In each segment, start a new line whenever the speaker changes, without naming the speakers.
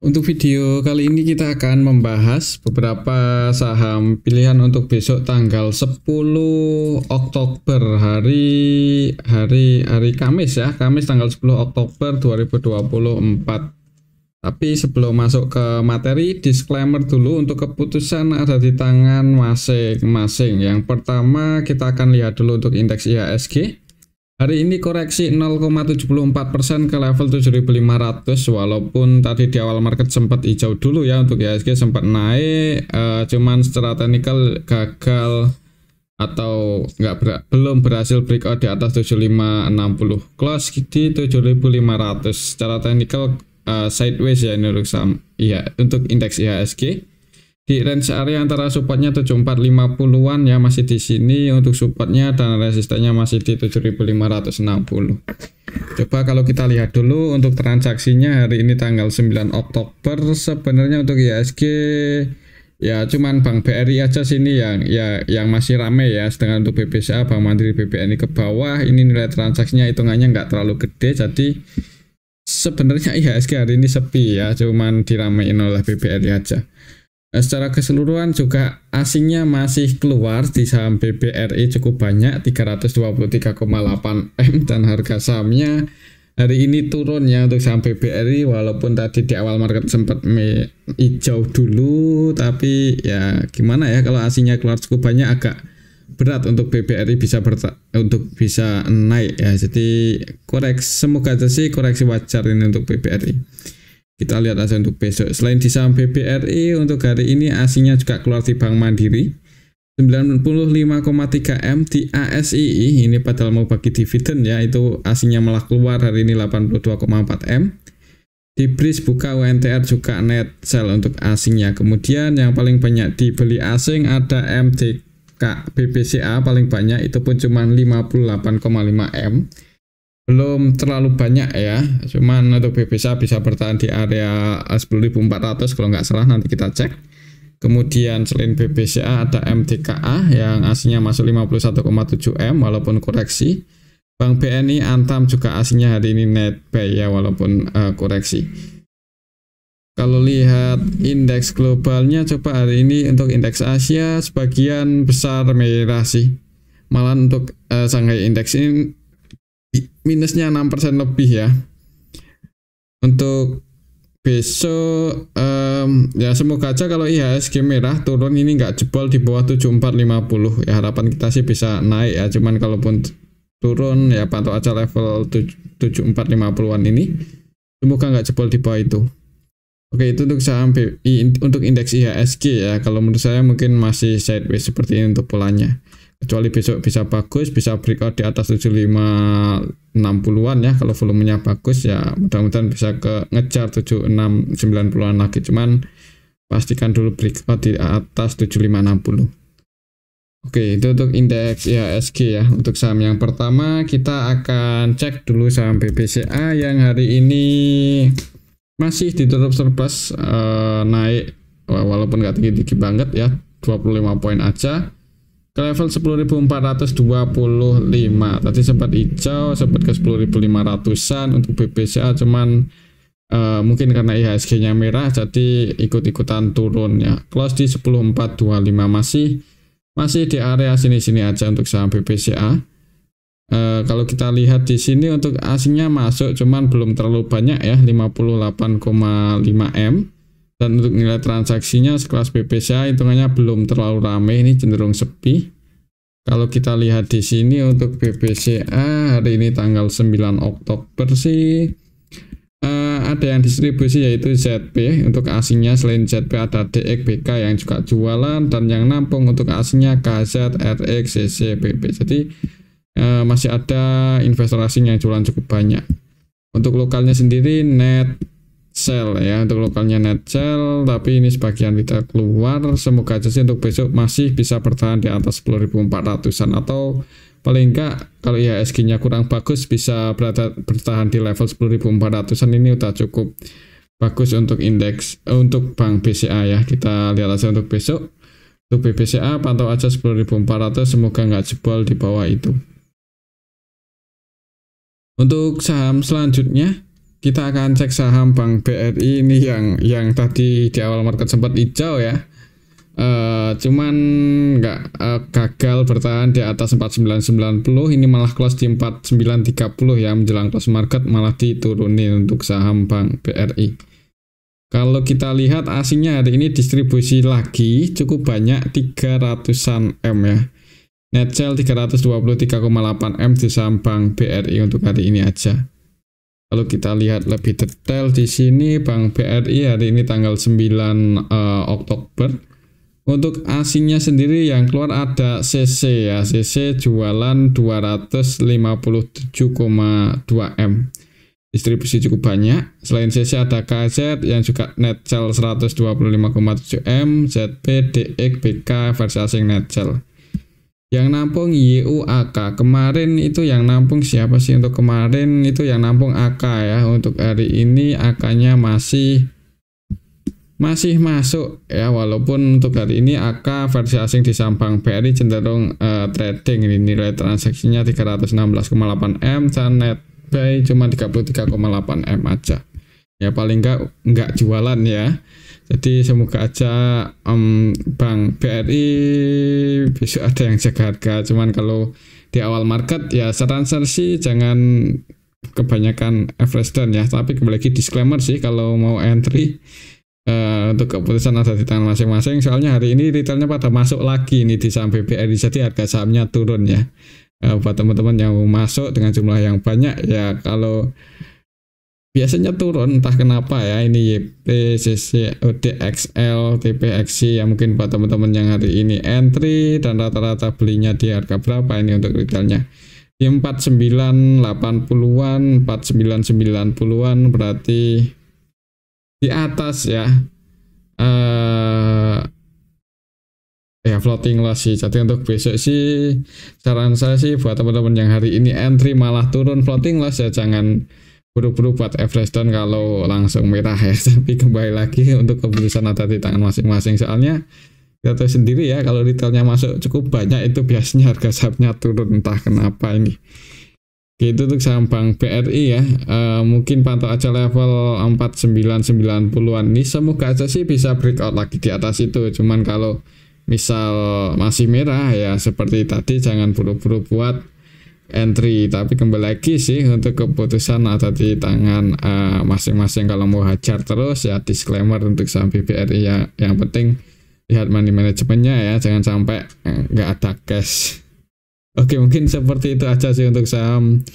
Untuk video kali ini kita akan membahas beberapa saham pilihan untuk besok tanggal 10 Oktober hari Kamis ya. Kamis tanggal 10 Oktober 2024. Tapi sebelum masuk ke materi, disclaimer dulu untuk keputusan ada di tangan masing-masing. Yang pertama kita akan lihat dulu untuk indeks IHSG. Hari ini koreksi 0,74% ke level 7.500, walaupun tadi di awal market sempat hijau dulu ya. Untuk IHSG sempat naik, cuman secara teknikal gagal atau belum berhasil breakout di atas 7560, close di 7.500. Secara teknikal sideways ya ini untuk saham untuk indeks IHSG. Di range area antara supportnya 7450-an ya, masih di sini untuk supportnya, dan resistennya masih di 7560. Coba kalau kita lihat dulu untuk transaksinya hari ini tanggal 9 Oktober, sebenarnya untuk IHSG ya cuman Bank BRI aja sini yang masih rame ya, sedangkan untuk BBCA, Bank Mandiri, BBNI ke bawah. Ini nilai transaksinya hitungannya nggak terlalu gede, jadi sebenarnya IHSG hari ini sepi ya, cuman diramein oleh BBRI aja. Secara keseluruhan juga asingnya masih keluar di saham BBRI cukup banyak, 323,8 M, dan harga sahamnya hari ini turun ya untuk saham BBRI, walaupun tadi di awal market sempat hijau dulu, tapi ya gimana ya, kalau asingnya keluar cukup banyak agak berat untuk BBRI bisa naik ya. Jadi semoga aja sih koreksi wajar ini untuk BBRI. Kita lihat aja untuk besok. Selain di saham BBRI, untuk hari ini asingnya juga keluar di Bank Mandiri 95,3 M. Di ASII ini padahal mau bagi dividen ya, itu asingnya malah keluar hari ini 82,4 M. Di BRIS buka UNTR juga net sell untuk asingnya. Kemudian yang paling banyak dibeli asing ada MDK BBCA, paling banyak itu pun cuma 58,5 M. Belum terlalu banyak ya, cuman untuk BBCA bisa bertahan di area 10.400 kalau nggak salah, nanti kita cek. Kemudian selain BBCA ada MDKA yang aslinya masuk 51,7 M walaupun koreksi. Bank BNI Antam juga aslinya hari ini net buy ya, walaupun koreksi. Kalau lihat indeks globalnya, coba hari ini untuk indeks Asia sebagian besar merah sih. Malah untuk Shanghai Index ini minusnya 6% lebih ya. Untuk besok ya semoga aja kalau IHSG merah turun ini nggak jebol di bawah 7450 ya. Harapan kita sih bisa naik ya, cuman kalaupun turun ya pantau aja level 7450-an ini, semoga nggak jebol di bawah itu. Oke, itu untuk saham untuk indeks IHSG ya. Kalau menurut saya mungkin masih sideways seperti ini untuk polanya. Kecuali besok bisa bagus, bisa breakout di atas 7560-an ya. Kalau volumenya bagus ya mudah-mudahan bisa ngejar 7690-an lagi. Cuman pastikan dulu breakout di atas 7560. Oke, itu untuk indeks IHSG ya. Untuk saham yang pertama kita akan cek dulu saham BBCA yang hari ini masih ditutup surplus, naik walaupun nggak tinggi-tinggi banget ya, 25 poin aja ke level 10.425. Tadi sempat hijau, sempat ke 10.500-an untuk BBCA, cuman mungkin karena IHSG-nya merah jadi ikut-ikutan turun ya. Close di 10.425, masih di area sini-sini aja untuk saham BBCA. Kalau kita lihat di sini untuk asingnya masuk, cuman belum terlalu banyak ya, 58,5 M. Dan untuk nilai transaksinya sekelas BBCA hitungannya belum terlalu ramai, ini cenderung sepi. Kalau kita lihat di sini untuk BBCA hari ini tanggal 9 Oktober sih ada yang distribusi yaitu ZP untuk asingnya. Selain ZP ada DXBK yang juga jualan, dan yang nampung untuk asingnya KZ, RX, CC, PP. Jadi masih ada investor asing yang jualan cukup banyak. Untuk lokalnya sendiri net sell ya, untuk lokalnya net sell, tapi ini sebagian kita keluar. Semoga aja sih untuk besok masih bisa bertahan di atas 10.400-an, atau paling enggak kalau IHSG-nya kurang bagus bisa bertahan di level 10.400-an. Ini udah cukup bagus untuk indeks untuk Bank BCA ya. Kita lihat aja untuk besok. Untuk BBCA pantau aja 10.400, semoga nggak jebol di bawah itu. Untuk saham selanjutnya kita akan cek saham Bank BRI ini yang tadi di awal market sempat hijau ya. Cuman nggak gagal bertahan di atas 4990, ini malah close di 4930 ya, menjelang close market malah diturunin untuk saham Bank BRI. Kalau kita lihat asingnya hari ini distribusi lagi cukup banyak, 300-an M ya. Net sell 323,8 M di saham Bank BRI untuk hari ini aja. Kalau kita lihat lebih detail di sini, Bank BRI hari ini tanggal 9 Oktober. Untuk asingnya sendiri yang keluar ada CC ya, CC jualan 257,2 M. Distribusi cukup banyak. Selain CC ada KZ yang juga net sell 125,7 M, ZP, DX, BK versi asing net sell. Yang nampung YUAK kemarin itu yang nampung siapa sih? Untuk kemarin itu yang nampung AK ya. Untuk hari ini AK-nya masih masuk ya, walaupun untuk hari ini AK versi asing di saham Bank BRI cenderung trading. Ini nilai transaksinya 316,8 M dan net buy cuma 33,8 M aja ya, paling enggak jualan ya. Jadi semoga aja Bank BRI besok ada yang jaga harga. Cuman kalau di awal market ya saran saya sih jangan kebanyakan average down ya, tapi kembali lagi disclaimer sih kalau mau entry untuk keputusan ada di tangan masing-masing. Soalnya hari ini retailnya pada masuk lagi nih di saham BBRI, jadi harga sahamnya turun ya. Buat teman-teman yang masuk dengan jumlah yang banyak ya, kalau biasanya turun entah kenapa ya, ini YP, CC, ODXL, TPXC ya, mungkin buat teman-teman yang hari ini entry dan rata-rata belinya di harga berapa ini untuk retailnya di 4980-an, 4990-an, berarti di atas ya. Ya floating loss sih. Jadi untuk besok sih saran saya sih buat teman-teman yang hari ini entry malah turun floating loss ya, jangan buru-buru buat average down kalau langsung merah ya. Tapi kembali lagi untuk keputusan ada di tangan masing-masing. Soalnya kita tahu sendiri ya, kalau retailnya masuk cukup banyak itu biasanya harga sahamnya turun entah kenapa ini. Gitu untuk saham Bank BRI ya. Mungkin pantau aja level 4990-an ini, semoga aja sih bisa breakout lagi di atas itu. Cuman kalau misal masih merah ya seperti tadi jangan buru-buru buat entry, tapi kembali lagi sih untuk keputusan ada di tangan masing-masing. Kalau mau hajar terus ya disclaimer untuk saham BBRI ya, yang penting lihat money manajemennya ya, jangan sampai nggak ada cash. Oke, mungkin seperti itu aja sih untuk saham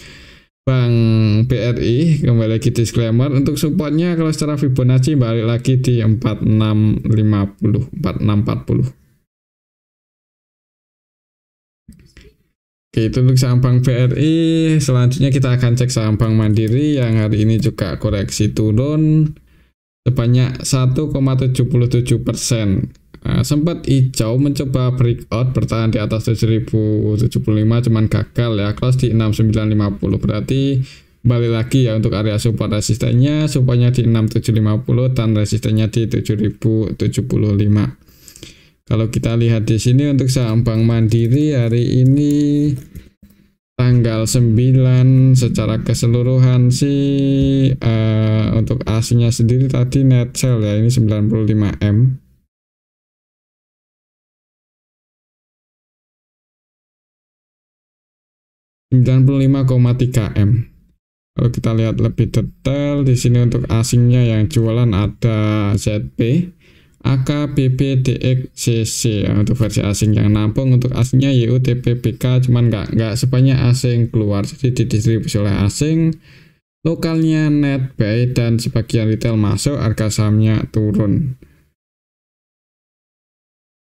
Bank BRI. Kembali lagi disclaimer untuk supportnya kalau secara Fibonacci balik lagi di 4650, 4640. Oke, itu untuk saham Bank BRI. Selanjutnya kita akan cek saham Bank Mandiri yang hari ini juga koreksi turun sebanyak 1,77%. Sempat hijau mencoba breakout bertahan di atas 7075, cuman gagal ya, close di 6950. Berarti balik lagi ya untuk area support resistennya, supportnya di 6750 dan resistennya di 7075. Kalau kita lihat di sini untuk saham Bank Mandiri hari ini tanggal 9 secara keseluruhan sih untuk asingnya sendiri tadi net sell ya, ini 95 M. 95,3 M. Kalau kita lihat lebih detail di sini untuk asingnya yang jualan ada ZP, AK, BB, DX, CC ya, untuk versi asing. Yang nampung untuk asingnya YU, TP, BK, cuman nggak sebanyak asing keluar, jadi didistribusi oleh asing. Lokalnya net buy dan sebagian retail masuk, harga sahamnya turun.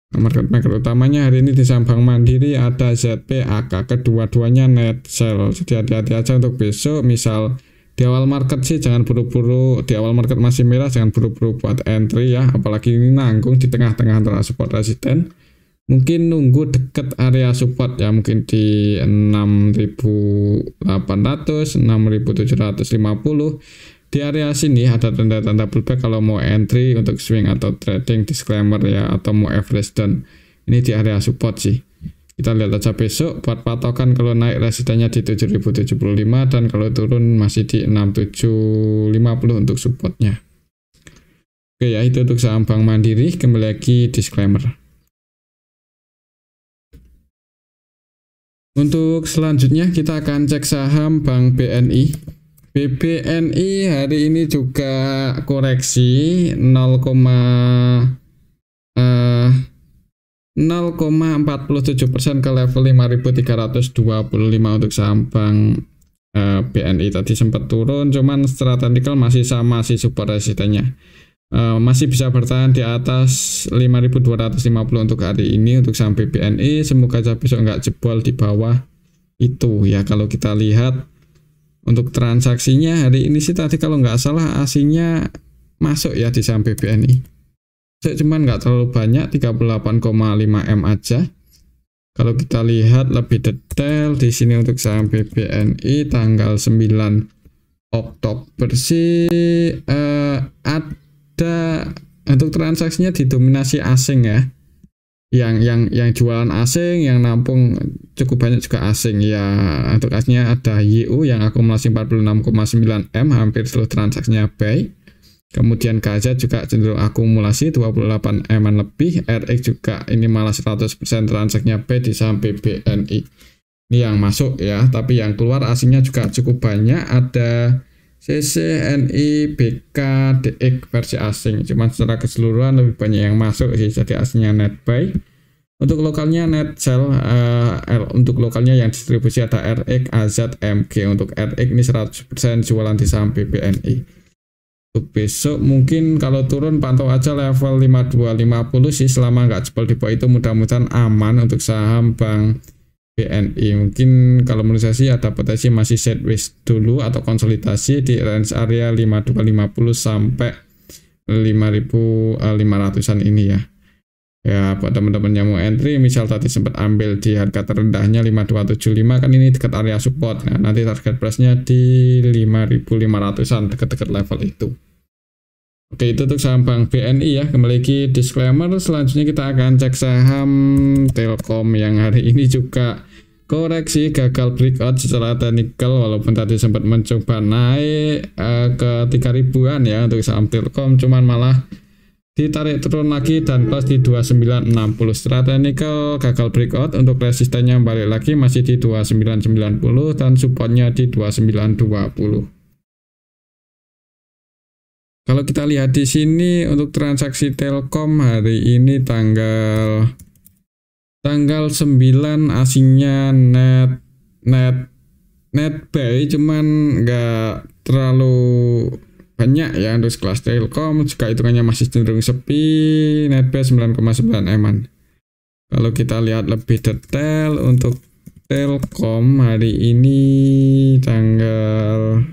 Market maker utamanya hari ini di saham Bank Mandiri ada ZP, AK, kedua-duanya net sell. Jadi hati-hati aja untuk besok. Misal di awal market sih jangan buru-buru, di awal market masih merah jangan buru-buru buat entry ya, apalagi ini nanggung di tengah-tengah antara support resisten. Mungkin nunggu deket area support ya, mungkin di 6800, 6750. Di area sini ada tanda-tanda pullback kalau mau entry untuk swing atau trading, disclaimer ya, atau mau average down. Ini di area support sih. Kita lihat aja besok buat patokan, kalau naik resistennya di 7075 dan kalau turun masih di 6750 untuk supportnya. Oke ya, itu untuk saham Bank Mandiri. Kembali lagi disclaimer. Untuk selanjutnya kita akan cek saham Bank BNI. BBNI hari ini juga koreksi 0,47% ke level 5.325 untuk saham Bank BNI. Tadi sempat turun, cuman secara teknikal masih sama sih support resistennya. Masih bisa bertahan di atas 5.250 untuk hari ini untuk saham BBNI. Semoga aja besok nggak jebol di bawah itu ya. Kalau kita lihat untuk transaksinya hari ini sih tadi kalau nggak salah aslinya masuk ya di saham BBNI. Cuman nggak terlalu banyak, 38,5 M aja. Kalau kita lihat lebih detail di sini untuk saham BBNI tanggal 9 Oktober sih ada untuk transaksinya didominasi asing ya. Yang jualan asing, yang nampung cukup banyak juga asing ya. Untuk aslinya ada YU yang akumulasi 46,9 M, hampir seluruh transaksinya buy. Kemudian KZ juga cenderung akumulasi 28 M lebih. RX juga ini malah 100% transaksinya buy di saham BBNI. Ini yang masuk ya, tapi yang keluar asingnya juga cukup banyak. Ada CC, NI, BK, DX versi asing. Cuman secara keseluruhan lebih banyak yang masuk sih, jadi aslinya net buy. Untuk lokalnya net sell. Untuk lokalnya yang distribusi ada RX, AZ, MG. Untuk RX ini 100% jualan di saham BBNI. Untuk besok mungkin kalau turun pantau aja level 5250 sih, selama nggak jebol di bawah itu mudah-mudahan aman untuk saham Bank BNI. Mungkin kalau menurut saya sih ada potensi masih sideways dulu atau konsolidasi di range area 5250 sampai 5500-an ini ya. Ya buat teman-teman yang mau entry, misal tadi sempat ambil di harga terendahnya 5275 kan ini dekat area support. Nah, nanti target price-nya di 5500-an, dekat-dekat level itu. Oke, itu untuk saham Bank BNI ya. Kembali lagi disclaimer, selanjutnya kita akan cek saham Telkom yang hari ini juga koreksi, gagal breakout secara teknikal, walaupun tadi sempat mencoba naik ke 3000-an ya untuk saham Telkom, cuman malah ditarik turun lagi dan close di 2960. Secara teknikal gagal breakout, untuk resistennya balik lagi masih di 2990 dan supportnya di 2920. Kalau kita lihat di sini untuk transaksi Telkom hari ini tanggal 9 asingnya net buy, cuman nggak terlalu banyak ya untuk kelas Telkom, juga hitungannya masih cenderung sepi, net buy 9,9 M-an. Kalau kita lihat lebih detail untuk Telkom hari ini tanggal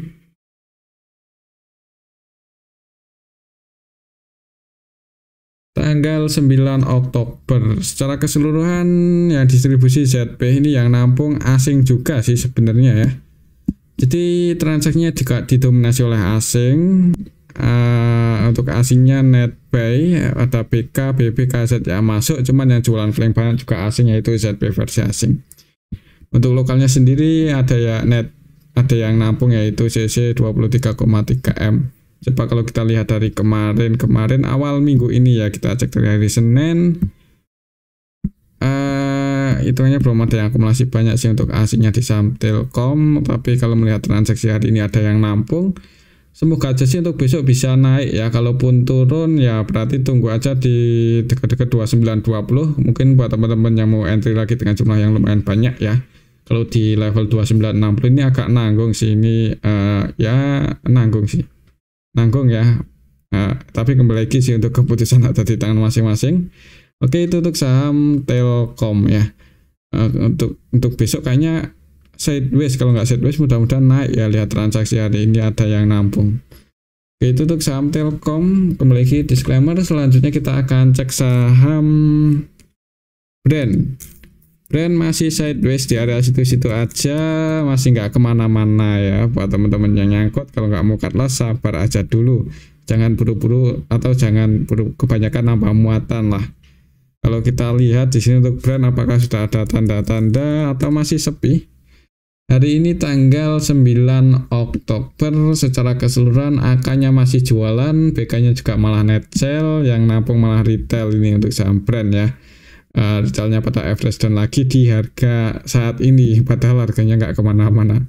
9 Oktober. Secara keseluruhan yang distribusi ZP ini yang nampung asing juga sih sebenarnya ya. Jadi transaksinya juga didominasi oleh asing. Untuk asingnya net buy ada BK, BB, KZ ya masuk, cuman yang jualan paling banyak juga asing yaitu ZP versi asing. Untuk lokalnya sendiri ada ya ada yang nampung yaitu CC 23,3 M. Coba kalau kita lihat dari kemarin awal minggu ini ya, kita cek dari hari Senin, hitungannya belum ada yang akumulasi banyak sih untuk asingnya di saham Telkom. Tapi kalau melihat transaksi hari ini ada yang nampung, semoga aja sih untuk besok bisa naik ya. Kalaupun turun ya berarti tunggu aja di dekat-dekat 2920. Mungkin buat teman-teman yang mau entry lagi dengan jumlah yang lumayan banyak ya. Kalau di level 2960 ini agak nanggung sih ini, ya nanggung ya. Tapi kembali lagi sih untuk keputusan ada di tangan masing-masing. Oke, itu untuk saham Telkom ya. Untuk besok kayaknya sideways, kalau nggak sideways mudah-mudahan naik ya. Lihat transaksi hari ini ada yang nampung. Oke, itu untuk saham Telkom. Kembali lagi disclaimer, selanjutnya kita akan cek saham Brand masih sideways di area situ-situ aja, masih nggak kemana-mana ya. Buat teman-teman yang nyangkut, kalau nggak mau cut loss sabar aja dulu, jangan buru-buru atau jangan kebanyakan nambah muatan lah. Kalau kita lihat di sini untuk brand apakah sudah ada tanda-tanda atau masih sepi. Hari ini tanggal 9 Oktober secara keseluruhan AK-nya masih jualan, BK-nya juga malah net sale, yang nampung malah retail ini untuk saham brand ya. Retailnya pada average dan lagi di harga saat ini, padahal harganya nggak kemana-mana.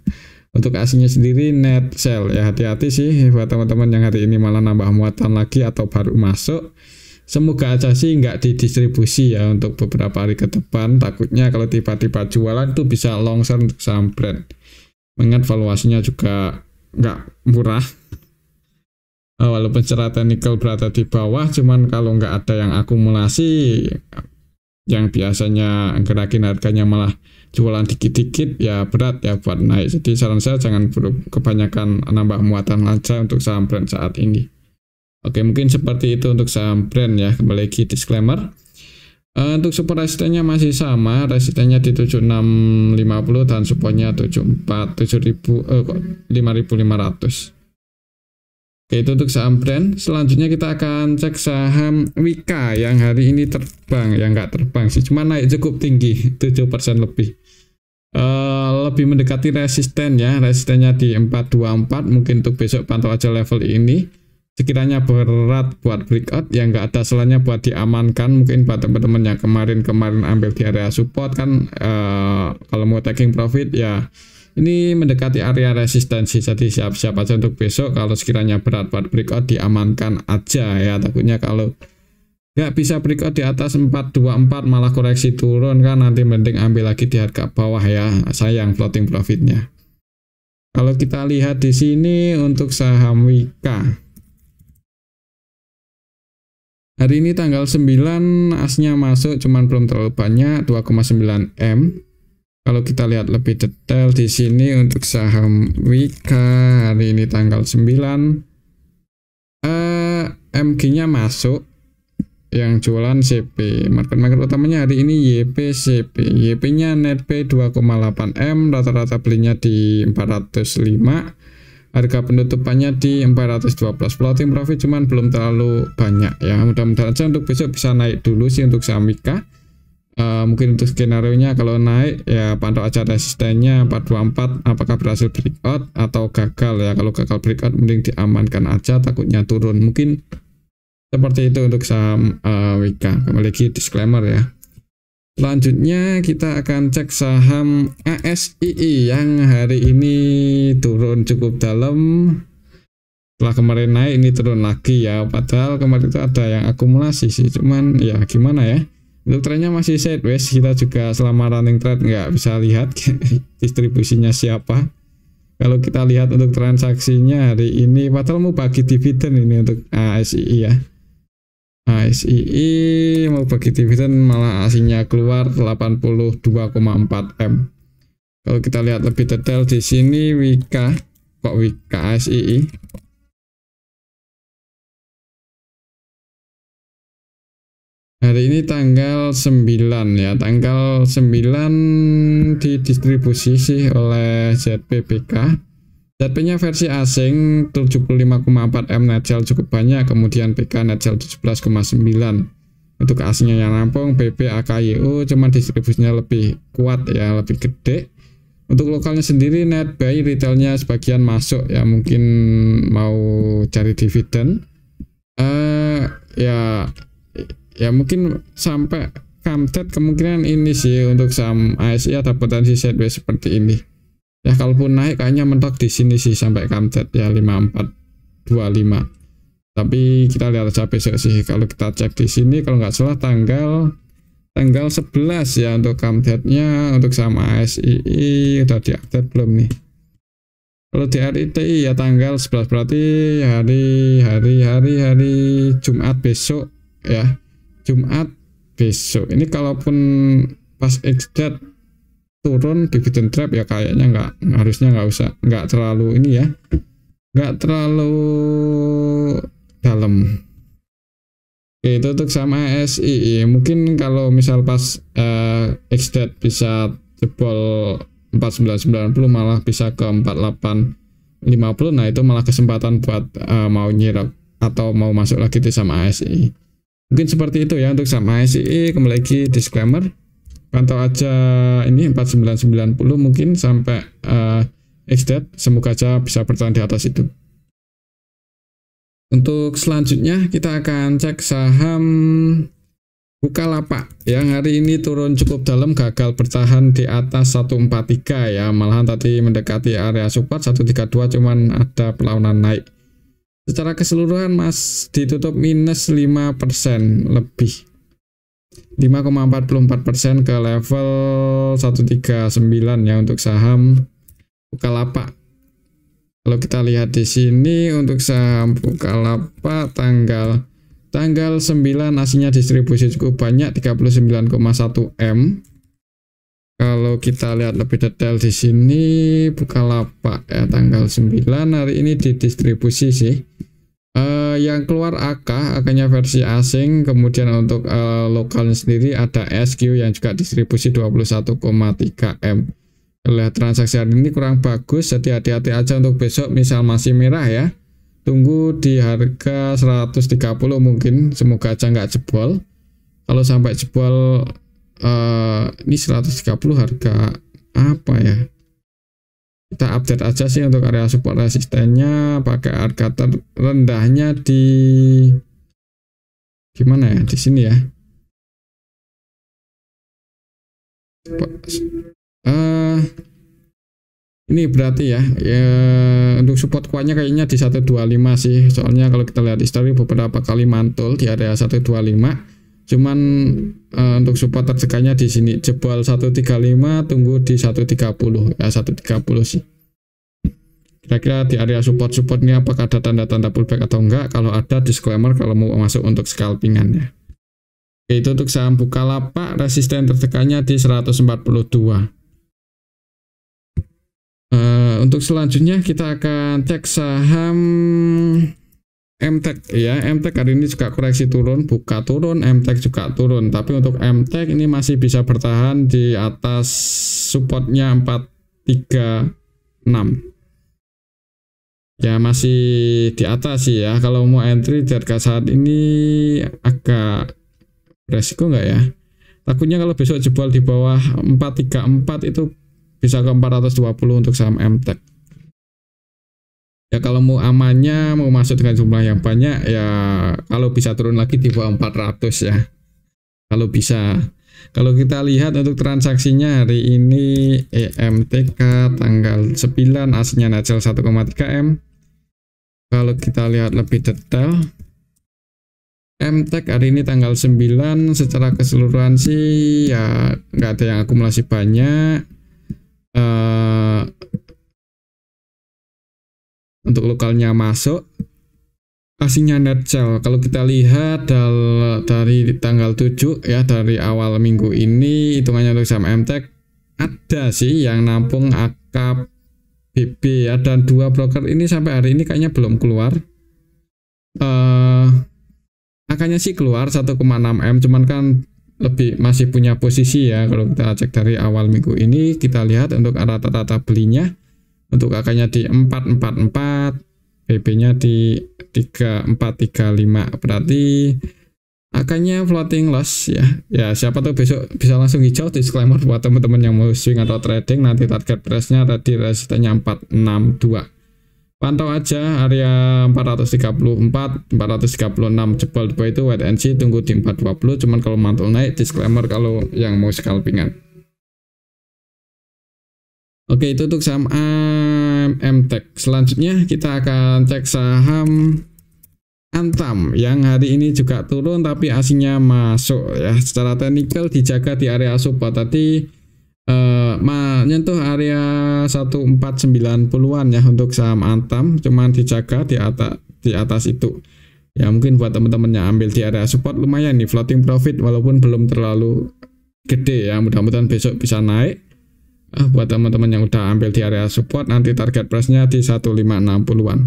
Untuk aslinya sendiri net sale ya, hati-hati sih buat teman-teman yang hari ini malah nambah muatan lagi atau baru masuk. Semoga aja sih nggak didistribusi ya untuk beberapa hari ke depan. Takutnya kalau tiba-tiba jualan itu bisa longsor untuk saham brand. Mengingat valuasinya juga nggak murah. Walaupun secara teknikal berada di bawah, cuman kalau nggak ada yang akumulasi, yang biasanya gerakin harganya malah jualan dikit-dikit, ya berat ya buat naik. Jadi saran saya jangan kebanyakan nambah muatan aja untuk saham brand saat ini. Oke, mungkin seperti itu untuk saham brand ya. Kembali lagi disclaimer. Untuk support resistennya masih sama, resistennya di 7650 dan supportnya 5500. Oke, itu untuk saham brand. Selanjutnya kita akan cek saham Wika yang hari ini terbang, yang nggak terbang sih, cuma naik cukup tinggi, 7% lebih. Lebih mendekati resisten ya, resistennya di 424. Mungkin untuk besok pantau aja level ini. Sekiranya berat buat breakout, yang nggak ada salahnya buat diamankan. Mungkin buat teman-teman yang kemarin ambil di area support kan, kalau mau taking profit ya ini mendekati area resistensi. Jadi siap-siap aja untuk besok. Kalau sekiranya berat buat breakout, diamankan aja ya. Takutnya kalau nggak bisa breakout di atas 424 malah koreksi turun kan, nanti mending ambil lagi di harga bawah ya, sayang floating profitnya. Kalau kita lihat di sini untuk saham Wika, hari ini tanggal 9 asnya masuk, cuman belum terlalu banyak, 2,9 M. Kalau kita lihat lebih detail di sini untuk saham Wika hari ini tanggal 9, MG-nya masuk, yang jualan CP. Market utamanya hari ini YPCP. YP-nya net P 2,8 M, rata-rata belinya di 405. Harga penutupannya di 412. Floating profit cuman belum terlalu banyak ya. Mudah-mudahan aja untuk besok bisa naik dulu sih untuk saham Wika. Mungkin untuk skenario nya kalau naik ya pantau aja resistennya 424, apakah berhasil breakout atau gagal ya. Kalau gagal breakout mending diamankan aja, takutnya turun. Mungkin seperti itu untuk saham Wika. Kembali lagi disclaimer ya. Selanjutnya kita akan cek saham ASII yang hari ini turun cukup dalam. Setelah kemarin naik, ini turun lagi ya. Padahal kemarin itu ada yang akumulasi sih, cuman ya gimana ya. Untuk trennya masih sideways, kita juga selama running trade nggak bisa lihat distribusinya siapa. Kalau kita lihat untuk transaksinya hari ini, padahal mau bagi dividen ini untuk ASII ya. ASII mau bagi dividen malah aslinya keluar 82,4 M. Kalau kita lihat lebih detail di sini Wika, kok Wika ASII. Hari ini tanggal 9 ya, tanggal 9 didistribusi sih oleh ZPBK. ZP-nya versi asing 75,4 M net sale cukup banyak, kemudian PK net sale 17,9. Untuk aslinya yang nampung BP AKYU cuman distribusinya lebih kuat ya, lebih gede. Untuk lokalnya sendiri net buy retailnya sebagian masuk ya, mungkin mau cari dividen. Ya mungkin sampai Kamtet kemungkinan ini sih untuk saham ASI ada potensi sideways seperti ini. Ya kalaupun naik kayaknya mentok di sini sih sampai Kamtet ya 5425. Tapi kita lihat aja besok sih. Kalau kita cek di sini kalau nggak salah tanggal 11 ya untuk Kamtetnya. Untuk saham ASI udah diupdate belum nih? Kalau di RITI ya tanggal 11, berarti hari Jumat besok ya. Jumat besok ini kalaupun pas ex-date turun dividend trap ya kayaknya harusnya nggak terlalu ini ya, nggak terlalu dalam. Oke, itu untuk sama ASI mungkin kalau misal pas ex-date bisa jebol 4990 malah bisa ke 4850, nah itu malah kesempatan buat mau nyirok atau mau masuk lagi di sama ASI. Mungkin seperti itu ya untuk saham ASI. Kembali lagi disclaimer, pantau aja ini 4990 mungkin sampai XDAT, semoga aja bisa bertahan di atas itu. Untuk selanjutnya kita akan cek saham Bukalapak yang hari ini turun cukup dalam, gagal bertahan di atas 143 ya, malahan tadi mendekati area support 132, cuman ada perlawanan naik. Secara keseluruhan Mas ditutup minus 5% lebih, 5,44% ke level 139 ya untuk saham Bukalapak. Kalau kita lihat di sini untuk saham Bukalapak tanggal 9 aslinya distribusi cukup banyak 39,1 M. Kalau kita lihat lebih detail di sini Bukalapak ya tanggal 9 hari ini didistribusi sih. Yang keluar AK-nya versi asing, kemudian untuk lokalnya sendiri ada SQ yang juga distribusi 21,3 M. Lihat transaksi hari ini kurang bagus, jadi hati-hati aja untuk besok. Misal masih merah ya, tunggu di harga 130 mungkin, semoga aja nggak jebol. Kalau sampai jebol ini 130 harga apa ya, kita update aja sih untuk area support resistennya pakai harga terendahnya di gimana ya, di sini ya. Ini berarti ya, untuk support kuatnya kayaknya di 125 sih, soalnya kalau kita lihat history beberapa kali mantul di area 125, cuman untuk support terdekannya di sini jebol 135, tunggu di 130 ya, 130 sih. Kira-kira di area support-supportnya apakah ada tanda-tanda pullback atau enggak? Kalau ada, disclaimer kalau mau masuk untuk scalpingannya. Itu untuk saham Bukalapak, resisten terdekannya di 142. Untuk selanjutnya kita akan cek saham MTEK ya. MTEK hari ini juga koreksi turun, buka turun, MTEK juga turun, tapi untuk MTEK ini masih bisa bertahan di atas supportnya 436 ya, masih di atas sih ya. Kalau mau entry di harga saat ini agak resiko nggak ya, takutnya kalau besok jebol di bawah 434 itu bisa ke 420 untuk saham MTEK. Ya kalau mau amannya, mau masuk dengan jumlah yang banyak ya, kalau bisa turun lagi di bawah 400 ya. Kalau bisa. Kalau kita lihat untuk transaksinya hari ini EMTK tanggal 9 aslinya najal 1,3 M. Kalau kita lihat lebih detail MTEK hari ini tanggal 9 secara keseluruhan sih ya nggak ada yang akumulasi banyak. Untuk lokalnya masuk, aslinya net sell. Kalau kita lihat dari tanggal 7 ya, dari awal minggu ini hitungannya untuk saham MTEK ada sih yang nampung akap BB ya, dan dua broker ini sampai hari ini kayaknya belum keluar. Angkanya sih keluar 1,6 M, cuman kan lebih masih punya posisi ya. Kalau kita cek dari awal minggu ini, kita lihat untuk rata-rata belinya untuk angkanya di 444, BB-nya di 3435, berarti angkanya floating loss ya. Ya siapa tahu besok bisa langsung hijau. Disclaimer buat teman-teman yang mau swing atau trading, nanti target price-nya tadi resistennya 462. Pantau aja area 434, 436 jebol di bawah itu wait and see, tunggu di 420. Cuman kalau mantul naik, disclaimer kalau yang mau scalpingan. Oke, itu untuk saham MTEK. Selanjutnya kita akan cek saham Antam yang hari ini juga turun tapi aslinya masuk ya. Secara teknikal dijaga di area support tadi, menyentuh area 1490-an ya untuk saham Antam, cuman dijaga di atas itu ya. Mungkin buat teman-teman yang ambil di area support lumayan nih, floating profit walaupun belum terlalu gede ya, mudah-mudahan besok bisa naik. Buat teman-teman yang udah ambil di area support, nanti target price-nya di 1560-an.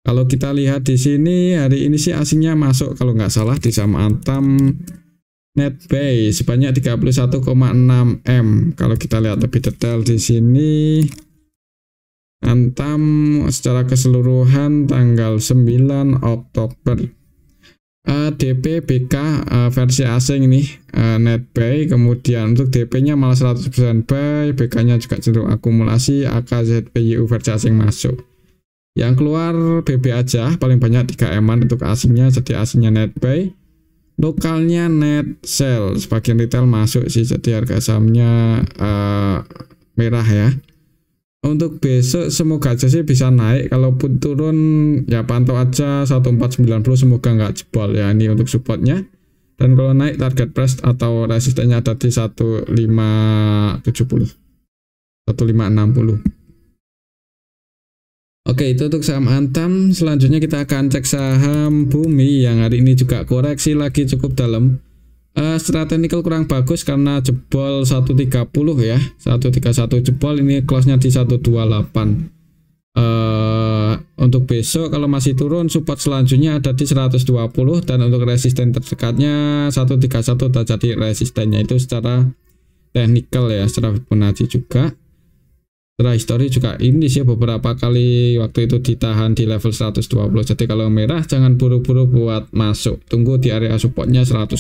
Kalau kita lihat di sini hari ini sih aslinya masuk kalau nggak salah di saham Antam net buy sebanyak 31,6 M. Kalau kita lihat lebih detail di sini, Antam secara keseluruhan tanggal 9 Oktober DP BK versi asing ini net buy, kemudian untuk DP nya malah 100% buy, BK nya juga cenderung akumulasi, AKZPYU versi asing masuk. Yang keluar BB aja paling banyak 3 eman untuk asingnya, jadi asingnya net buy, lokalnya net sell, sebagian retail masuk sih, jadi harga sahamnya merah ya. Untuk besok semoga aja sih bisa naik, kalaupun turun ya pantau aja 1490, semoga nggak jebol ya, ini untuk supportnya. Dan kalau naik target price atau resistennya ada di 1570, 1560. Oke, itu untuk saham Antam. Selanjutnya kita akan cek saham Bumi yang hari ini juga koreksi lagi cukup dalam. Secara teknikal kurang bagus karena jebol 130 ya, 131 jebol, ini close-nya di 128. Untuk besok kalau masih turun, support selanjutnya ada di 120, dan untuk resisten terdekatnya 131 udah jadi resistennya, itu secara teknikal ya, secara Fibonacci juga. Secara histori juga ini sih beberapa kali waktu itu ditahan di level 120. Jadi kalau merah jangan buru-buru buat masuk, tunggu di area supportnya 120.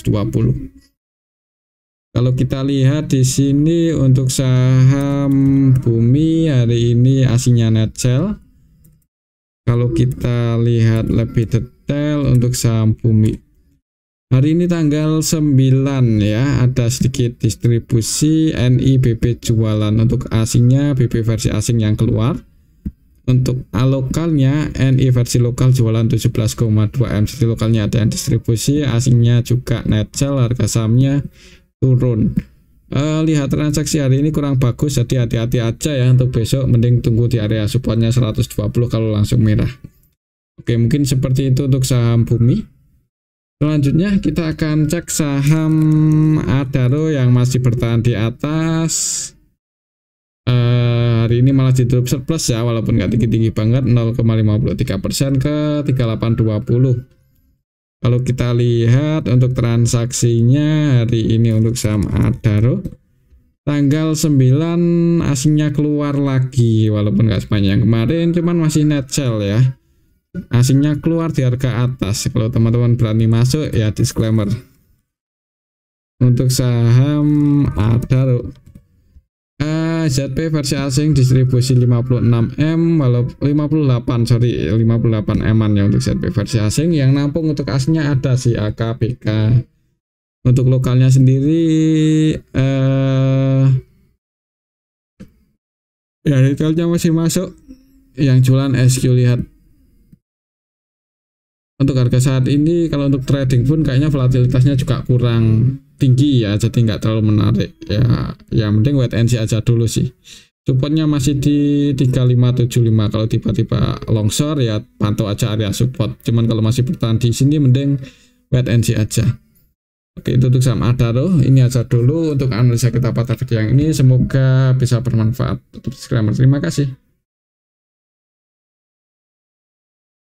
Kalau kita lihat di sini untuk saham Bumi hari ini asingnya net sell. Kalau kita lihat lebih detail untuk saham Bumi hari ini tanggal 9 ya, ada sedikit distribusi NI BB jualan. Untuk asingnya BB versi asing yang keluar. Untuk lokalnya NI versi lokal jualan 17,2 M, jadi lokalnya ada yang distribusi, asingnya juga net sell, harga sahamnya turun. Lihat transaksi hari ini kurang bagus, jadi hati-hati aja ya, untuk besok mending tunggu di area supportnya 120 kalau langsung merah. Oke, mungkin seperti itu untuk saham Bumi. Selanjutnya kita akan cek saham Adaro yang masih bertahan di atas. Hari ini malah ditutup surplus ya, walaupun nggak tinggi-tinggi banget, 0,53% ke 3820. Kalau kita lihat untuk transaksinya hari ini untuk saham Adaro tanggal 9 asingnya keluar lagi, walaupun nggak sebanyak yang kemarin, cuman masih net sell ya. Asingnya keluar di harga atas. Kalau teman-teman berani masuk ya disclaimer. Untuk saham Adaro ZP versi asing distribusi 56M, walau 58 eman ya untuk ZP versi asing. Yang nampung untuk asingnya ada si AKBK. Untuk lokalnya sendiri ya retailnya masih masuk. Yang jualan SQ lihat. Untuk harga saat ini kalau untuk trading pun kayaknya volatilitasnya juga kurang tinggi ya, jadi nggak terlalu menarik ya. Yang penting wait and see aja dulu sih. Supportnya masih di 3575. Kalau tiba-tiba longsor ya pantau aja area support. Cuman kalau masih bertahan di sini mending wait and see aja. Oke, itu untuk saham Adaro. Ini aja dulu untuk analisa kita pada video yang ini. Semoga bisa bermanfaat. Tutup disclaimer. Terima kasih.